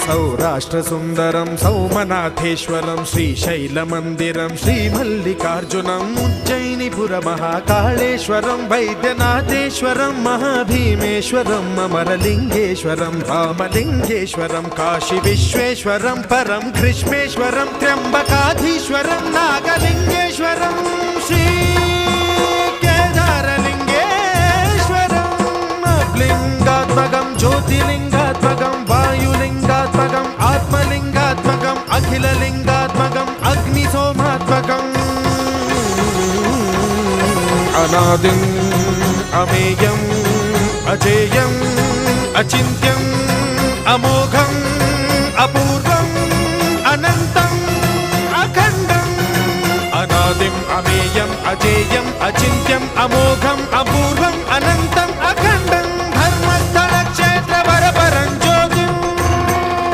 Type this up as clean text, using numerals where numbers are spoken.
सौराष्ट्रसुन्दरं सौमनाथेश्वरं श्रीशैलमन्दिरं श्रीमल्लिकार्जुनम् उज्जयिनीपुरमहाकाळेश्वरं वैद्यनाथेश्वरं महाभीमेश्वरम् अमरलिङ्गेश्वरं रामलिङ्गेश्वरं काशीविश्वेश्वरं परं ग्रीष्मेश्वरं त्र्यम्बकाधीश्वरं नागलिङ्गेश्वरं श्रीकेदारलिङ्गेश्वरम् लिङ्गात्मकं ज्योतिलिङ्गात्मकं वायुलिङ्गात्मकम् आत्मलिङ्गात्मकम् अखिललिङ्गात्मकम् अग्निसोमात्मकम् अनादिम् अमेयम् अजेयम् अचिन्त्यम् अमोघम् अपूर्वम् अनन्तम् अखण्डम् अनादिम् अमेयम् अजेयम् अचिन्त्यम् अमोघम्